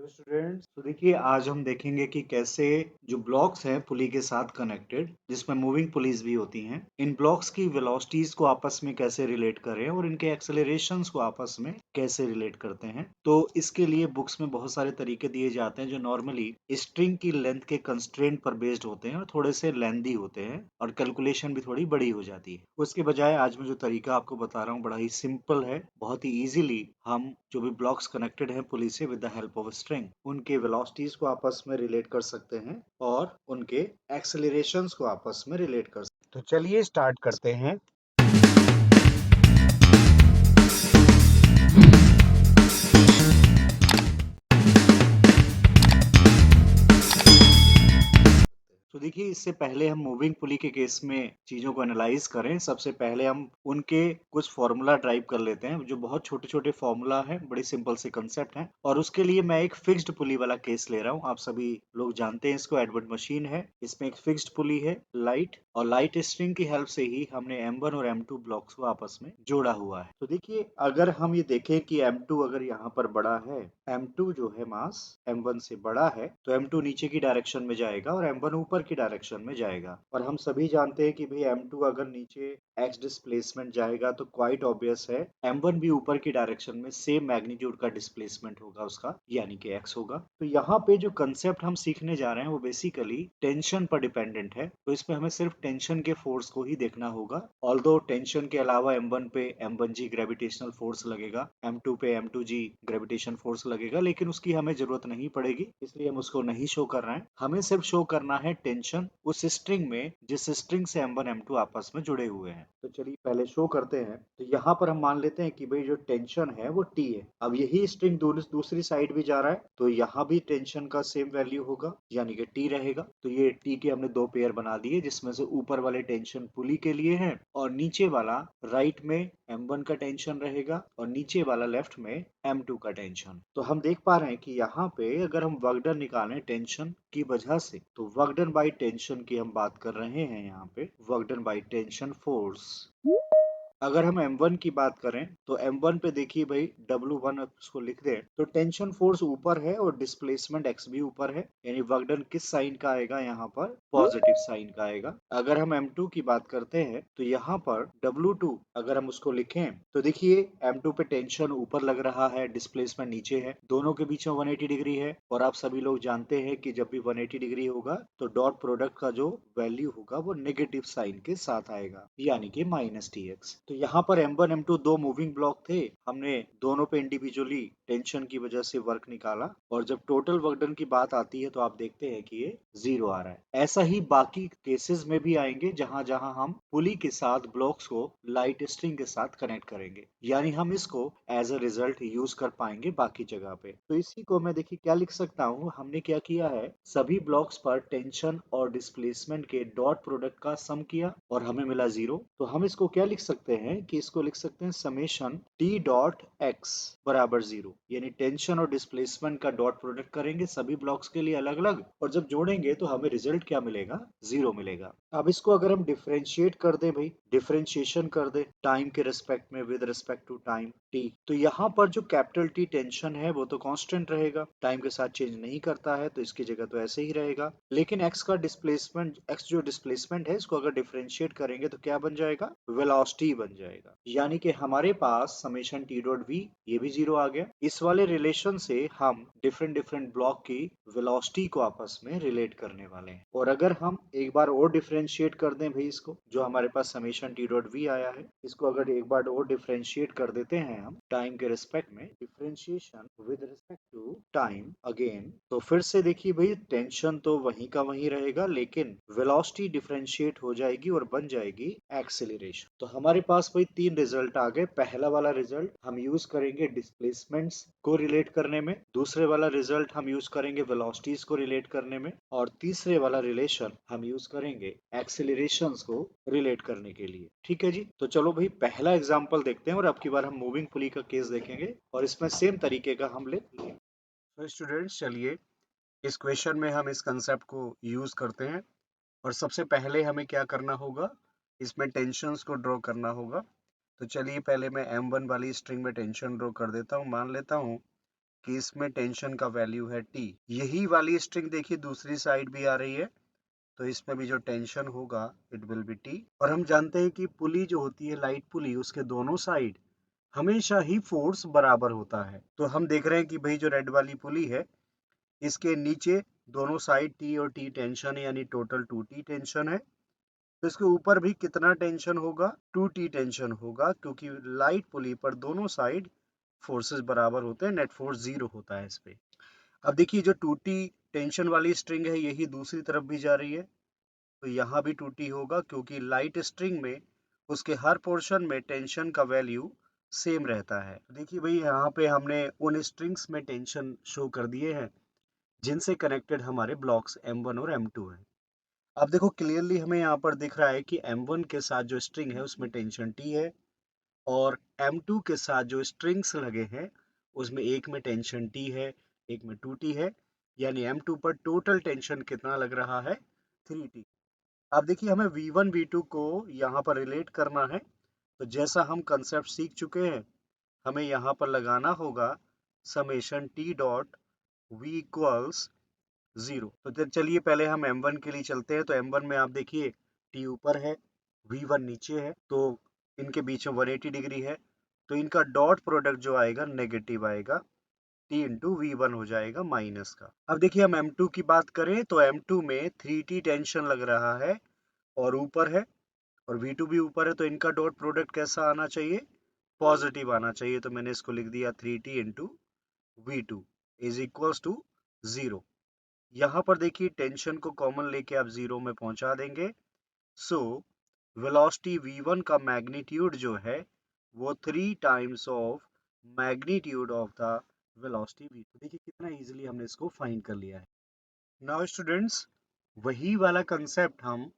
Hello students. तो देखिए आज हम देखेंगे कि कैसे जो ब्लॉक्स हैं पुली के साथ कनेक्टेड, जिसमें मूविंग पुलीज भी होती हैं, इन ब्लॉक्स की वेलोसिटीज को आपस में कैसे रिलेट करें और इनके एक्सेलरेशंस को आपस में कैसे रिलेट करते हैं। तो इसके लिए बुक्स में बहुत सारे तरीके दिए जाते हैं जो नॉर्मली स्ट्रिंग की लेंथ के कंस्ट्रेंट पर बेस्ड होते हैं और थोड़े से लेंदी होते हैं और कैलकुलेशन भी थोड़ी बड़ी हो जाती है। उसके बजाय आज मैं जो तरीका आपको बता रहा हूँ बड़ा ही सिंपल है। बहुत ही इजीली हम जो भी ब्लॉक्स कनेक्टेड हैं पुली से with the help of string, उनके वेलोसिटीज को आपस में रिलेट कर सकते हैं और उनके एक्सेलरेशंस को आपस में रिलेट कर सकते हैं। तो चलिए स्टार्ट करते हैं। तो देखिए इससे पहले हम मूविंग पुली के केस में चीजों को एनालाइज करें, सबसे पहले हम उनके कुछ फॉर्मूला ड्राइव कर लेते हैं जो बहुत छोटे छोटे फॉर्मूला है, बड़ी सिंपल से कंसेप्ट हैं। और उसके लिए मैं एक फिक्स्ड पुली वाला केस ले रहा हूँ। आप सभी लोग जानते हैं इसको, एडवर्ड मशीन है। इसमें एक फिक्स्ड पुली है लाइट, और लाइट स्ट्रिंग की हेल्प से ही हमने M1 और M2 ब्लॉक्स को आपस में जोड़ा हुआ है। तो देखिए अगर हम ये देखें कि M2 अगर यहाँ पर बड़ा है, M2 जो है मास M1 से बड़ा है, तो M2 नीचे की डायरेक्शन में जाएगा और M1 ऊपर की डायरेक्शन में जाएगा। और हम सभी जानते हैं कि भाई M2 अगर नीचे x डिस्प्लेसमेंट जाएगा तो क्वाइट ऑब्वियस है M1 भी ऊपर की डायरेक्शन में सेम मैग्नीट्यूड का डिस्प्लेसमेंट होगा उसका, यानी कि x होगा। तो यहाँ पे जो कंसेप्ट हम सीखने जा रहे हैं वो बेसिकली टेंशन पर डिपेंडेंट है। तो इसमें हमें सिर्फ टेंशन के फोर्स को ही देखना होगा। ऑल्दो टेंशन के अलावा M1 पे M1G ग्रेविटेशनल फोर्स लगेगा, M2 पे M2G ग्रेविटेशन फोर्स लगेगा, लेकिन उसकी हमें जरूरत नहीं पड़ेगी, इसलिए हम उसको नहीं शो कर रहे हैं। हमें सिर्फ शो करना है टेंशन उस स्ट्रिंग में जिस स्ट्रिंग से M1 M2 आपस में जुड़े हुए हैं। तो चलिए पहले शो करते हैं। तो यहाँ पर हम मान लेते हैं कि भाई जो टेंशन है वो T है। अब यही स्ट्रिंग दूसरी साइड भी जा रहा है, तो यहाँ भी टेंशन का सेम वैल्यू होगा, यानी कि T रहेगा। तो ये T के हमने दो पेयर बना दिए, जिसमें से ऊपर वाले टेंशन पुली के लिए है और नीचे वाला राइट में M1 का टेंशन रहेगा और नीचे वाला लेफ्ट में M2 का टेंशन। तो हम देख पा रहे हैं कि यहाँ पे अगर हम वर्क डन निकालें टेंशन की वजह से, तो वर्क डन बाई टेंशन की हम बात कर रहे हैं। यहाँ पे work done by tension force. अगर हम M1 की बात करें तो M1 पे देखिए भाई W1 उसको लिख दें तो टेंशन फोर्स ऊपर है और डिस्प्लेसमेंट x भी ऊपर है, यानी वर्क डन किस साइन का आएगा, यहाँ पर पॉजिटिव साइन का आएगा। अगर हम M2 की बात करते हैं तो यहाँ पर W2 अगर हम उसको लिखें तो देखिए M2 पे टेंशन ऊपर लग रहा है, डिस्प्लेसमेंट नीचे है, दोनों के बीच में 180 डिग्री है। और आप सभी लोग जानते हैं कि जब भी 180 डिग्री होगा तो डॉट प्रोडक्ट का जो वैल्यू होगा वो नेगेटिव साइन के साथ आएगा, यानी कि -Tx। तो यहाँ पर M1 M2 दो मूविंग ब्लॉक थे, हमने दोनों पे इंडिविजुअली टेंशन की वजह से वर्क निकाला, और जब टोटल वर्क डन की बात आती है तो आप देखते हैं कि ये 0 आ रहा है। ऐसा ही बाकी केसेस में भी आएंगे जहां जहां हम पुली के साथ ब्लॉक्स को लाइट स्ट्रिंग के साथ कनेक्ट करेंगे, यानी हम इसको एज अ रिजल्ट यूज कर पाएंगे बाकी जगह पे। तो इसी को मैं देखिए क्या लिख सकता हूँ, हमने क्या किया है, सभी ब्लॉक्स पर टेंशन और डिस्प्लेसमेंट के डॉट प्रोडक्ट का सम किया और हमें मिला 0। तो हम इसको क्या लिख सकते हैं कि इसको लिख सकते हैं समेशन T डॉट x बराबर 0, यानी टेंशन और डिस्प्लेसमेंट का डॉट प्रोडक्ट करेंगे सभी ब्लॉक्स के लिए अलग अलग, और जब जोड़ेंगे तो हमें रिजल्ट क्या मिलेगा, 0 मिलेगा। अब इसको अगर हम डिफरेंशिएट कर दे भाई, डिफरेंशिएशन कर दे टाइम के रिस्पेक्ट में with respect to time t, तो यहाँ पर जो कैपिटल T टेंशन है वो तो कांस्टेंट रहेगा, टाइम के साथ चेंज नहीं करता है, तो इसकी जगह तो ऐसे ही रहेगा। लेकिन x का डिस्प्लेसमेंट, x जो डिस्प्लेसमेंट है इसको अगर डिफरेंशिएट करेंगे तो क्या बन जाएगा, वेलोसिटी बन जाएगा, यानी कि हमारे पास समेशन T डॉट v, ये भी 0 आ गया। इस वाले रिलेशन से हम डिफरेंट डिफरेंट ब्लॉक की वेलोसिटी को आपस में रिलेट करने वाले हैं। और अगर हम एक बार और डिफरेंशिएट कर दें भाई, इसको जो हमारे पास समेशन T डॉट v आया है, इसको अगर एक बार और डिफरेंशिएट कर देते हैं हम टाइम के रिस्पेक्ट में, differentiation with respect to time again, तो फिर से देखिए भाई टेंशन तो वहीं का वहीं रहेगा, लेकिन वेलोसिटी डिफरेंशिएट हो जाएगी और बन जाएगी एक्सेलरेशन। तो हमारे पास वही तीन रिजल्ट आ गए। पहला वाला रिजल्ट हम यूज करेंगे डिस्प्लेसमेंट्स को रिलेट करने में, दूसरे वाला रिजल्ट हम यूज करेंगे वेलोसिटीज को रिलेट करने में, और तीसरे वाला रिलेशन हम यूज करेंगे एक्सेलरेशंस को रिलेट करने के लिए। ठीक है जी, तो चलो भाई पहला एग्जांपल देखते हैं और अब की बार हम मूविंग पुली का केस देखेंगे और इसमें सेम तरीके का हम लेंगे। तो स्टूडेंट्स चलिए इस क्वेश्चन में हम इस कंसेप्ट को यूज करते हैं, और सबसे पहले हमें क्या करना होगा, इसमें टेंशन्स को ड्रॉ करना होगा। तो चलिए पहले मैं M1 वाली स्ट्रिंग में टेंशन ड्रॉ कर देता हूँ। मान लेता हूँ कि इसमें टेंशन का वैल्यू है T। यही वाली स्ट्रिंग देखिए दूसरी साइड भी आ रही है, तो इसमें भी जो टेंशन होगा इट विल बी T। और हम जानते हैं कि पुली जो होती है, लाइट पुली, उसके दोनों साइड हमेशा ही फोर्स बराबर होता है। तो हम देख रहे हैं कि भाई जो रेड वाली पुली है, इसके नीचे दोनों साइड T और T टेंशन है, यानी टोटल 2T टेंशन है। तो इसके ऊपर भी कितना टेंशन होगा? 2T टेंशन होगा, क्योंकि लाइट पुली पर दोनों साइड फोर्सेस बराबर होते हैं, नेट फोर्स 0 होता है इस पे। अब देखिए जो 2T टेंशन वाली स्ट्रिंग है, यही दूसरी तरफ भी जा रही है, तो यहाँ भी 2T होगा, क्योंकि लाइट स्ट्रिंग में उसके हर पोर्शन में टेंशन का वैल्यू सेम रहता है। देखिए भाई यहाँ पे हमने उन स्ट्रिंग्स में टेंशन शो कर दिए हैं जिनसे कनेक्टेड हमारे ब्लॉक्स M1 और M2 हैं। अब देखो क्लियरली हमें यहाँ पर दिख रहा है कि M1 के साथ जो स्ट्रिंग है उसमें टेंशन T है, और M2 के साथ जो स्ट्रिंग्स लगे हैं उसमें एक में टेंशन T है, एक में 2T है, यानी M2 पर टोटल टेंशन कितना लग रहा है? 3T। अब देखिए हमें V1 V2 को यहाँ पर रिलेट करना है, तो जैसा हम कंसेप्ट सीख चुके हैं, हमें यहाँ पर लगाना होगा summation T dot V equals 0। तो चलिए पहले हम M1 के लिए चलते हैं। तो M1 में आप देखिए T ऊपर है, V1 नीचे है, तो इनके बीच में 180 डिग्री है, तो इनका डॉट प्रोडक्ट जो आएगा नेगेटिव आएगा, T इंटू V1 हो जाएगा माइनस का। अब देखिए हम M2 की बात करें तो M2 में 3T टेंशन लग रहा है और ऊपर है, और V2 भी ऊपर है, तो इनका डॉट प्रोडक्ट कैसा आना चाहिए? पॉजिटिव आना चाहिए। तो मैंने इसको लिख दिया 3T into V2 is equals to 0। यहाँ पर देखिए टेंशन को कॉमन लेके आप 0 में पहुंचा देंगे। सो वेलोसिटी V1 का मैग्नीट्यूड जो है वो 3 times of magnitude of the velocity V2। देखिए कितना इजीली हमने इसको फाइंड कर लिया है। नाउ स्टूडेंट्स, वही वाला कंसेप्ट हम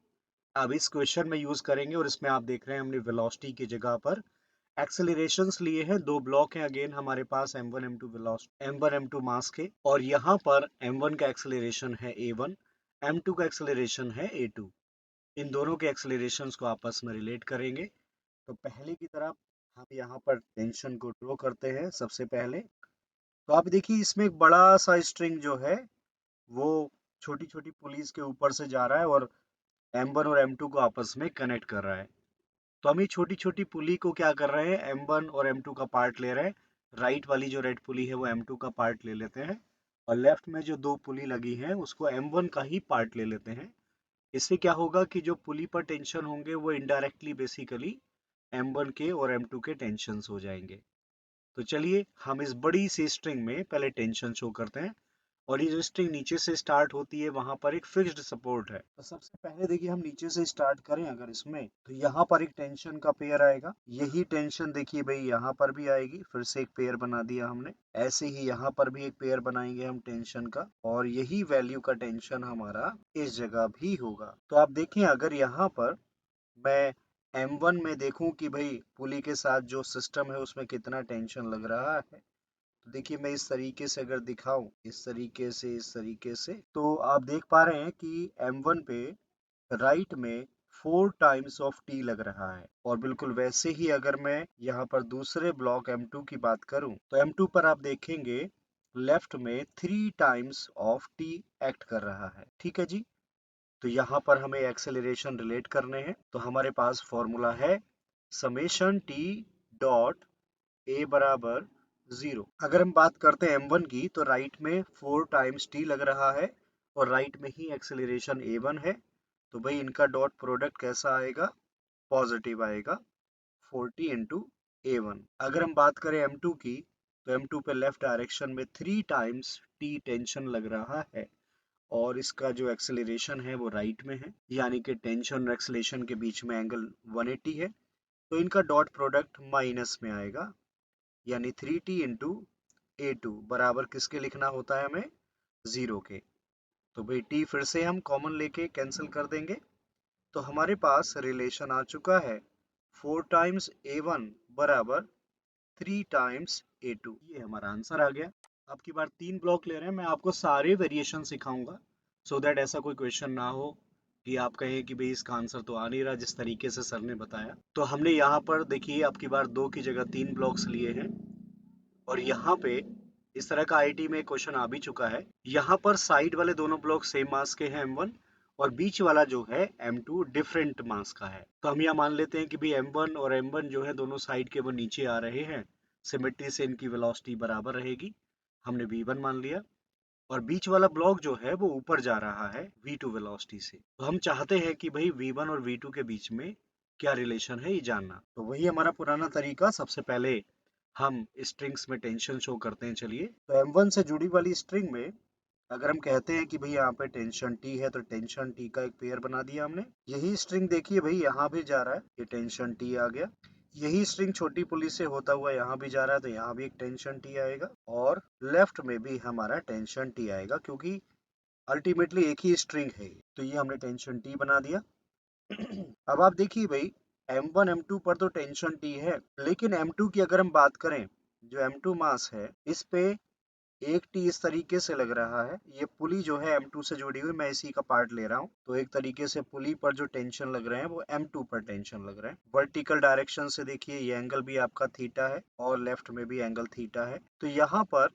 अब इस क्वेश्चन में यूज करेंगे, और इसमें आप देख रहे हैं हमने वेलोसिटी की जगह पर एक्सेलरेशंस लिए हैं। दो ब्लॉक हैं अगेन हमारे पास, M1 M2 velocity, M1 M2 मास के, और यहाँ पर M1 का एक्सेलरेशन है A1, M2 का एक्सेलरेशन है A2। इन दोनों के एक्सेलरेशंस को आपस में रिलेट करेंगे। तो पहले की तरफ हम यहाँ पर टेंशन को ड्रॉ करते हैं सबसे पहले। तो आप देखिए इसमें एक बड़ा सा स्ट्रिंग जो है वो छोटी छोटी पुलीज के ऊपर से जा रहा है और M1 और M2 को आपस में कनेक्ट कर रहा है। तो हम ये छोटी छोटी पुली को क्या कर रहे हैं, M1 और M2 का पार्ट ले रहे हैं। राइट वाली जो रेड पुली है वो M2 का पार्ट ले लेते हैं, और लेफ्ट में जो दो पुली लगी है उसको M1 का ही पार्ट ले लेते हैं। इससे क्या होगा कि जो पुली पर टेंशन होंगे वो इनडायरेक्टली बेसिकली M1 के और M2 के टेंशंस हो जाएंगे। तो चलिए हम इस बड़ी सी स्ट्रिंग में पहले टेंशन शो करते हैं, और ये जो स्ट्रिंग नीचे से स्टार्ट होती है वहां पर एक फिक्स्ड सपोर्ट है। तो सबसे पहले देखिए हम नीचे से स्टार्ट करें अगर इसमें, तो यहाँ पर एक टेंशन का पेयर आएगा। यही टेंशन देखिए भाई यहाँ पर भी आएगी, फिर से एक पेयर बना दिया हमने। ऐसे ही यहाँ पर भी एक पेयर बनाएंगे हम टेंशन का, और यही वैल्यू का टेंशन हमारा इस जगह भी होगा। तो आप देखें अगर यहाँ पर मैं M1 में देखूं कि भाई पुली के साथ जो सिस्टम है उसमें कितना टेंशन लग रहा है, तो देखिए मैं इस तरीके से अगर दिखाऊं, इस तरीके से, तो आप देख पा रहे हैं कि M1 पे राइट में 4 टाइम्स ऑफ T लग रहा है। और बिल्कुल वैसे ही अगर मैं यहाँ पर दूसरे ब्लॉक M2 की बात करूं, तो M2 पर आप देखेंगे लेफ्ट में 3 टाइम्स ऑफ T एक्ट कर रहा है। ठीक है जी। तो यहाँ पर हमें एक्सेलरेशन रिलेट करने हैं, तो हमारे पास फॉर्मूला है समेशन T डॉट A बराबर 0। अगर हम बात करते हैं M1 की, तो राइट में 4 टाइम्स T लग रहा है, और राइट में ही एक्सेलरेशन A1 है, तो भाई इनका डॉट प्रोडक्ट कैसा आएगा? पॉजिटिव आएगा, 40 इंटू A1। अगर हम बात करें M2 की, तो M2 पे लेफ्ट डायरेक्शन में 3 टाइम्स T टेंशन लग रहा है, और इसका जो एक्सेलरेशन है वो राइट में है, यानी कि टेंशन और एक्सेलरेशन के बीच में एंगल 180 है, तो इनका डॉट प्रोडक्ट माइनस में आएगा, यानी 3T इंटू A2 बराबर किसके लिखना होता है हमें? 0 के। तो भाई T फिर से हम कॉमन लेके कैंसिल कर देंगे, तो हमारे पास रिलेशन आ चुका है 4 टाइम्स A1 बराबर 3 टाइम्स A2। ये हमारा आंसर आ गया। अब की बार 3 ब्लॉक ले रहे हैं, मैं आपको सारे वेरिएशन सिखाऊंगा, सो दैट ऐसा कोई क्वेश्चन ना हो कि आप कहें कि भाई इसका आंसर तो आ नहीं रहा जिस तरीके से सर ने बताया। तो हमने यहाँ पर देखिए अब की बार 2 की जगह 3 ब्लॉक्स लिए हैं, और यहाँ पे इस तरह का आईआईटी में क्वेश्चन आ भी चुका है। यहाँ पर साइड वाले दोनों ब्लॉक सेम मास के हैं M1, और बीच वाला जो है M2 डिफरेंट मास का है। तो हम यहाँ मान लेते हैं कि भाई M1 और M1 जो है दोनों साइड के वो नीचे आ रहे हैं, सिमेट्री से इनकी वेलोसिटी बराबर रहेगी, हमने V1 मान लिया। और बीच वाला ब्लॉक जो है वो ऊपर जा रहा है V2 वेलोसिटी से। तो हम चाहते हैं कि भाई V1 और V2 के बीच में क्या रिलेशन है ये जानना। तो वही हमारा पुराना तरीका, सबसे पहले हम स्ट्रिंग्स में टेंशन शो करते हैं। चलिए, तो M1 से जुड़ी वाली स्ट्रिंग में अगर हम कहते हैं कि भाई यहाँ पे टेंशन T है, तो टेंशन T का एक पेयर बना दिया हमने। यही स्ट्रिंग देखिए भाई यहाँ भी जा रहा है, ये टेंशन T आ गया। यही स्ट्रिंग छोटी पुली से होता हुआ यहाँ भी जा रहा है, तो यहाँ भी एक टेंशन T आएगा, और लेफ्ट में भी हमारा टेंशन T आएगा, क्योंकि अल्टीमेटली एक ही स्ट्रिंग है। तो ये हमने टेंशन T बना दिया। अब आप देखिए भाई, M1 M2 पर तो टेंशन T है, लेकिन M2 की अगर हम बात करें, जो M2 मास है, इस पे एक टी इस तरीके से लग रहा है। ये पुली जो है M2 से जुड़ी हुई, मैं इसी का पार्ट ले रहा हूँ। तो एक तरीके से पुली पर जो टेंशन लग रहे हैं वो M2 पर टेंशन लग रहे हैं। वर्टिकल डायरेक्शन से देखिए, ये एंगल भी आपका थीटा है और लेफ्ट में भी एंगल थीटा है। तो यहाँ पर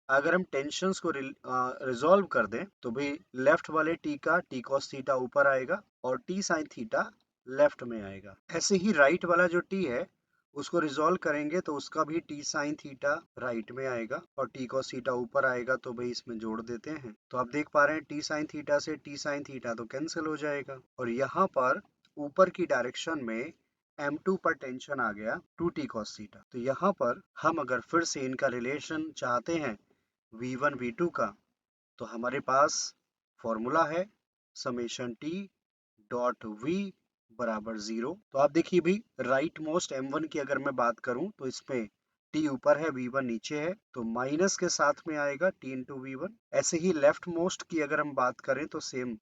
अगर हम टेंशंस को रिजॉल्व कर दें, तो भाई लेफ्ट वाले टी का टी कॉस थीटा ऊपर आएगा और टी साइन थीटा लेफ्ट में आएगा। ऐसे ही राइट वाला जो टी है, उसको रिजॉल्व करेंगे तो उसका भी टी साइन थीटा राइट में आएगा और टी कॉस थीटा ऊपर आएगा। तो भाई इसमें जोड़ देते हैं, तो आप देख पा रहे हैं टी साइन थीटा से टी साइन थीटा तो कैंसिल हो जाएगा, और यहाँ पर ऊपर की डायरेक्शन में M2 पर टेंशन आ गया 2t cos थीटा। तो यहाँ पर हम अगर फिर से इनका रिलेशन चाहते हैं V1 V2 का, तो हमारे पास फॉर्मूला है समेशन T डॉट V बराबर 0। तो आप देखिए भी, राइट मोस्ट M1 की अगर मैं बात करूं, तो इसमें T ऊपर है, V1 नीचे है, तो माइनस के साथ में आएगा T इंटू V1। ऐसे ही लेफ्ट मोस्ट की अगर हम बात करें, तो सेम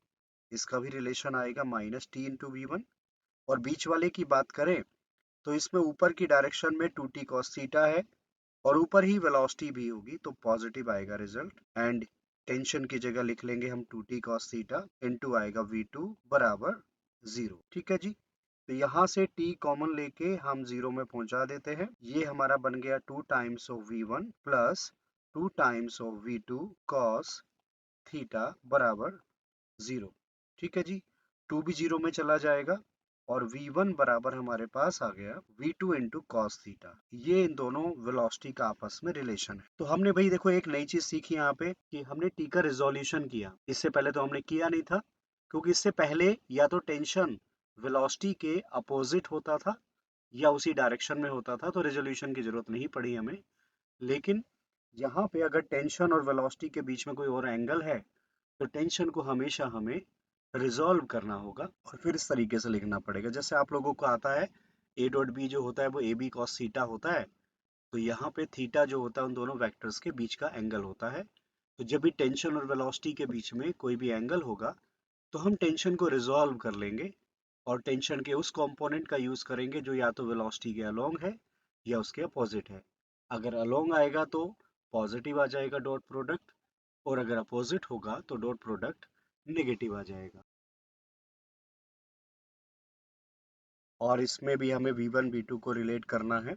इसका भी रिलेशन आएगा माइनस T इंटू V1। और बीच वाले की बात करें, तो इसमें ऊपर की डायरेक्शन में 2t cos थीटा है और ऊपर ही वेलोसिटी भी होगी, तो पॉजिटिव आएगा रिजल्ट। एंड टेंशन की जगह लिख लेंगे हम 2t cos थीटा इनटू आएगा V2 बराबर 0। ठीक है जी। तो यहाँ से t कॉमन लेके हम 0 में पहुंचा देते हैं। ये हमारा बन गया 2 times of V1 plus 2 times of V2 cos theta बराबर 0। ठीक है जी। 2 भी 0 में चला जाएगा और V1 बराबर हमारे पास आ गया V2 इंटू कॉस थीटा। ये इन दोनों वेलोसिटी का आपस में रिलेशन है। तो हमने भाई देखो एक नई चीज सीखी यहाँ पे, कि हमने टी का रिजोल्यूशन किया। इससे पहले तो हमने किया नहीं था, क्योंकि इससे पहले या तो टेंशन वेलोसिटी के अपोजिट होता था या उसी डायरेक्शन में होता था, तो रेजोल्यूशन की जरूरत नहीं पड़ी हमें। लेकिन यहाँ पे अगर टेंशन और वेलोसिटी के बीच में कोई और एंगल है, तो टेंशन को हमेशा हमें रिजॉल्व करना होगा और फिर इस तरीके से लिखना पड़ेगा। जैसे आप लोगों को आता है ए डॉट बी जो होता है वो ए बी कॉस थीटा होता है, तो यहाँ पे थीटा जो होता है उन दोनों वेक्टर्स के बीच का एंगल होता है। तो जब भी टेंशन और वेलोसिटी के बीच में कोई भी एंगल होगा, तो हम टेंशन को रिजॉल्व कर लेंगे और टेंशन के उस कंपोनेंट का यूज करेंगे जो या तो वेलोसिटी के अलोंग है या उसके अपोजिट है। अगर अलोंग आएगा तो पॉजिटिव आ जाएगा डॉट प्रोडक्ट, और अगर अपोजिट होगा तो डॉट प्रोडक्ट नेगेटिव आ जाएगा। और इसमें भी हमें V1 V2 को रिलेट करना है।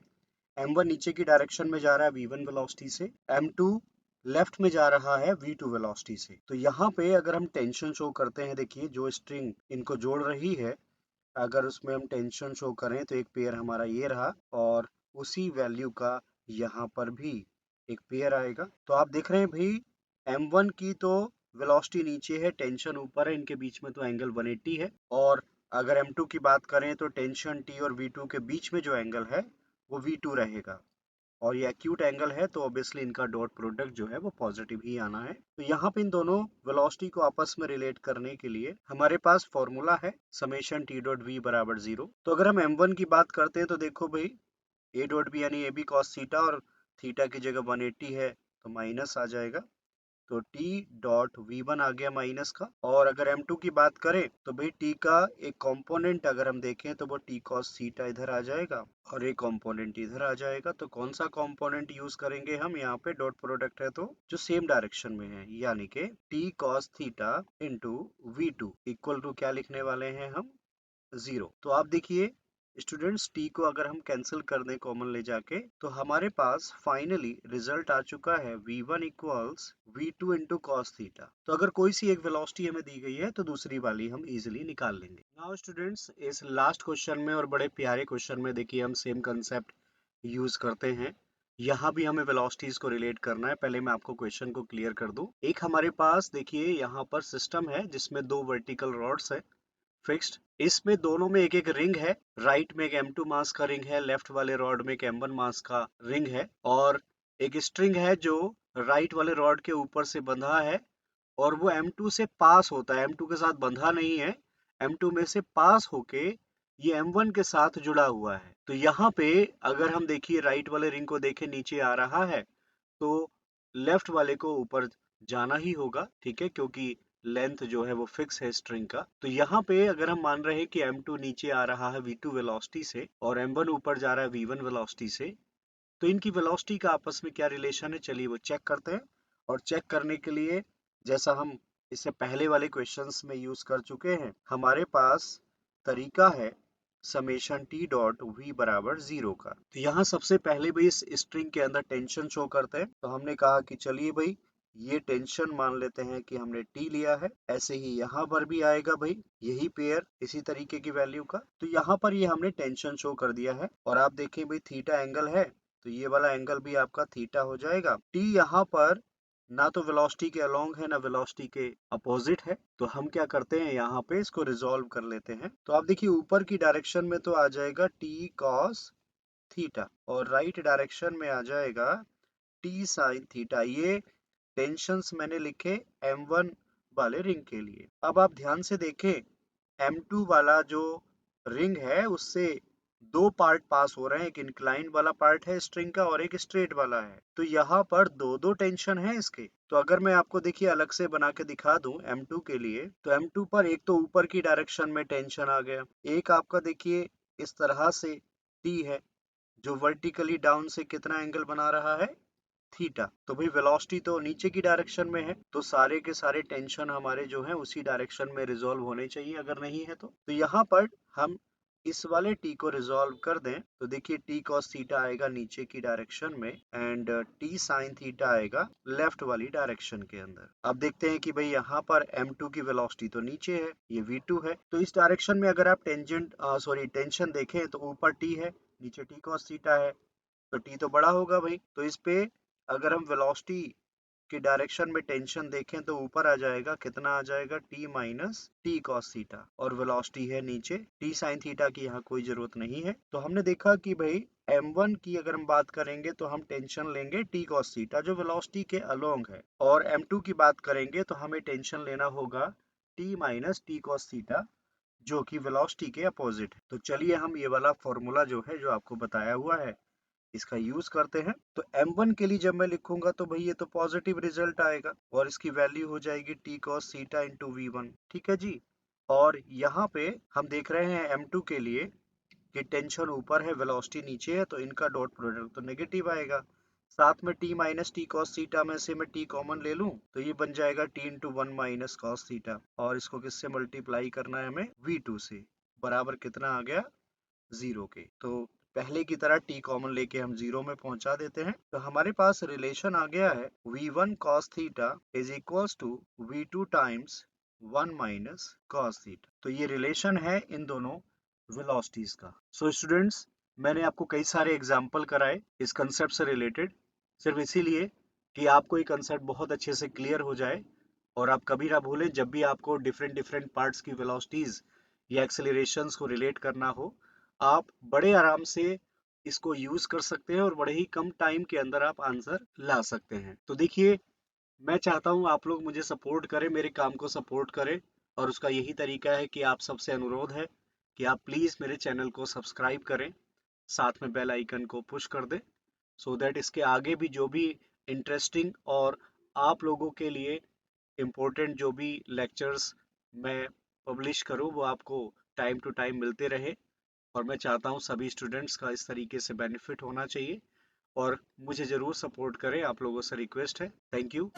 M1 नीचे की डायरेक्शन में जा रहा है V1 वेलोसिटी से, M2 लेफ्ट में जा रहा है V2 वेलोसिटी से। तो यहाँ पे अगर हम टेंशन शो करते हैं, देखिए जो स्ट्रिंग इनको जोड़ रही है, अगर उसमें हम टेंशन शो करें तो एक पेयर हमारा ये रहा, और उसी वैल्यू का यहाँ पर भी एक पेयर आएगा। तो आप देख रहे हैं भाई, M1 की तो वेलोसिटी नीचे है, टेंशन ऊपर है, इनके बीच में तो एंगल 180 है। और अगर M2 की बात करें तो टेंशन T और V2 के बीच में जो एंगल है वो V2 रहेगा, और ये एक्यूट एंगल है, तो ऑब्वियसली इनका डॉट प्रोडक्ट जो है वो पॉजिटिव ही आना है। तो यहाँ पे इन दोनों वेलोसिटी को आपस में रिलेट करने के लिए हमारे पास फॉर्मूला है समेशन T डॉट V बराबर 0। तो अगर हम M1 की बात करते हैं, तो देखो भाई A डॉट B यानी ए बी कॉस थीटा, और थीटा की जगह 180 है तो माइनस आ जाएगा, तो T डॉट V1 आ गया माइनस का। और अगर M2 की बात करें, तो भाई T का एक कंपोनेंट अगर हम देखें तो वो T cos थीटा इधर आ जाएगा और एक कंपोनेंट इधर आ जाएगा। तो कौन सा कंपोनेंट यूज करेंगे हम यहाँ पे, डॉट प्रोडक्ट है तो जो सेम डायरेक्शन में है, यानी कि T cos theta into V2 equal to क्या लिखने वाले हैं हम, 0। तो आप देखिए स्टूडेंट्स टी को अगर हम कैंसिल कर दें कॉमन ले जाके, तो हमारे पास फाइनली रिजल्ट आ चुका है v1 equals v2 into cos theta. तो अगर कोई सी एक वेलोसिटी हमें दी गई है तो दूसरी वाली हम इजिली निकाल लेंगे। नाउ स्टूडेंट्स इस लास्ट क्वेश्चन में और बड़े प्यारे क्वेश्चन में देखिए हम सेम कंसेप्ट यूज करते हैं। यहाँ भी हमें वेलोसिटीज को रिलेट करना है। पहले मैं आपको क्वेश्चन को क्लियर कर दूं। एक हमारे पास देखिए यहाँ पर सिस्टम है जिसमें दो वर्टिकल रॉड्स है फिक्स्ड। इसमें दोनों में एक एक रिंग है। राइट में एक m2 मास का रिंग है, लेफ्ट वाले रॉड में एक m1 मास का रिंग है, और एक स्ट्रिंग है जो राइट वाले रॉड के ऊपर से बंधा है और वो m2 से पास होता है, m2 के साथ बंधा नहीं है, m2 में से पास होके ये m1 के साथ जुड़ा हुआ है। तो यहाँ पे अगर हम देखिए राइट वाले रिंग को देखें नीचे आ रहा है तो लेफ्ट वाले को ऊपर जाना ही होगा, ठीक है, क्योंकि लेंथ जो है वो फिक्स है स्ट्रिंग का। तो यहाँ पे अगर हम मान रहे हैं कि m2 नीचे आ रहा है v2 वेलोसिटी से और m1 ऊपर जा रहा है v1 वेलोसिटी से, तो इनकी वेलोसिटी का आपस में क्या रिलेशन है, चलिए वो चेक करते हैं। और चेक करने के लिए जैसा हम इससे पहले वाले क्वेश्चंस में यूज कर चुके हैं, हमारे पास तरीका है समेशन टी डॉट वी बराबर 0 का। तो यहाँ सबसे पहले भाई इस स्ट्रिंग के अंदर टेंशन शो करते हैं। तो हमने कहा कि चलिए भाई ये टेंशन मान लेते हैं कि हमने टी लिया है। ऐसे ही यहाँ पर भी आएगा भाई यही पेयर इसी तरीके की वैल्यू का। तो यहाँ पर ये हमने टेंशन शो कर दिया है और आप देखें भाई थीटा एंगल है तो ये वाला एंगल भी आपका थीटा हो जाएगा। टी यहाँ पर ना तो वेलोसिटी के अलोंग है ना वेलोसिटी के अपोजिट है। तो हम क्या करते हैं यहाँ पे इसको रिजॉल्व कर लेते हैं। तो आप देखिए ऊपर की डायरेक्शन में तो आ जाएगा टी कॉस थीटा और राइट डायरेक्शन में आ जाएगा टी साइन थीटा। ये टेंशंस मैंने लिखे m1 वाले रिंग के लिए। अब आप ध्यान से देखें m2 वाला जो रिंग है उससे दो पार्ट पास हो रहे हैं, एक इंक्लाइंड वाला पार्ट है स्ट्रिंग का और एक स्ट्रेट वाला है। तो यहाँ पर दो दो टेंशन है इसके। तो अगर मैं आपको देखिए अलग से बना के दिखा दूं m2 के लिए, तो m2 पर एक तो ऊपर की डायरेक्शन में टेंशन आ गया, एक आपका देखिए इस तरह से t है जो वर्टिकली डाउन से कितना एंगल बना रहा है, थीटा। तो भाई वेलोसिटी तो नीचे की डायरेक्शन में है तो सारे के सारे टेंशन हमारे जो है उसी डायरेक्शन में रिजॉल्व होने चाहिए, अगर नहीं है तो यहाँ पर हम इस वाले t को रिजॉल्व कर दें तो देखिए t cos थीटा आएगा नीचे की डायरेक्शन में एंड t sin थीटा आएगा लेफ्ट वाली डायरेक्शन के अंदर। अब देखते हैं कि भाई यहाँ पर m2 की वेलोसिटी तो नीचे है, ये v2 है, तो इस डायरेक्शन में अगर आप टेंशन देखें तो ऊपर t है नीचे t cos थीटा है, तो t तो बड़ा होगा भाई। तो इस पे अगर हम वेलोसिटी की डायरेक्शन में टेंशन देखें तो ऊपर आ जाएगा, कितना आ जाएगा, t minus T cos theta, और वेलोसिटी है नीचे t साइन थीटा की यहाँ कोई जरूरत नहीं है। तो हमने देखा कि भाई m1 की अगर हम बात करेंगे तो हम टेंशन लेंगे t कॉस थीटा जो वेलोसिटी के अलोंग है, और m2 की बात करेंगे तो हमें टेंशन लेना होगा t minus T cos theta जो कि वेलोसिटी के अपोजिट है। तो चलिए हम ये वाला फॉर्मूला जो है जो आपको बताया हुआ है इसका यूज करते हैं। तो m1 के लिए जब मैं लिखूंगा तो भाई ये तो पॉजिटिव रिजल्ट आएगा और इसकी वैल्यू हो जाएगी t cos theta into v1, ठीक है जी। और यहाँ पे हम देख रहे हैं m2 के लिए कि टेंशन ऊपर है वेलोसिटी नीचे है तो इनका डॉट प्रोडक्ट तो नेगेटिव आएगा। साथ में t minus T cos theta में से मैं t कॉमन ले लूं तो ये बन जाएगा t into 1 minus cos theta, और इसको किससे मल्टीप्लाई करना है हमें, v2 से, बराबर कितना आ गया, 0 के। तो पहले की तरह t कॉमन लेके हम 0 में पहुंचा देते हैं। तो हमारे पास रिलेशन आ गया है v1 cos theta is equals to v2 times 1 minus cos theta. तो ये रिलेशन है इन दोनों वेलोसिटीज का। सो स्टूडेंट्स मैंने आपको कई सारे एग्जाम्पल कराए इस कंसेप्ट से रिलेटेड, सिर्फ इसीलिए कि आपको ये कंसेप्ट बहुत अच्छे से क्लियर हो जाए और आप कभी ना भूलें जब भी आपको डिफरेंट डिफरेंट पार्ट्स की वेलोसिटीज या एक्सेलरेशंस को रिलेट करना हो, आप बड़े आराम से इसको यूज कर सकते हैं और बड़े ही कम टाइम के अंदर आप आंसर ला सकते हैं। तो देखिए मैं चाहता हूं आप लोग मुझे सपोर्ट करें, मेरे काम को सपोर्ट करें, और उसका यही तरीका है कि आप सबसे अनुरोध है कि आप प्लीज मेरे चैनल को सब्सक्राइब करें, साथ में बेल आइकन को पुश कर दें, सो दैट इसके आगे भी जो भी इंटरेस्टिंग और आप लोगों के लिए इम्पोर्टेंट जो भी लेक्चर्स मैं पब्लिश करूं वो आपको टाइम टू टाइम मिलते रहे। और मैं चाहता हूँ सभी स्टूडेंट्स का इस तरीके से बेनिफिट होना चाहिए, और मुझे ज़रूर सपोर्ट करें, आप लोगों से रिक्वेस्ट है। Thank you.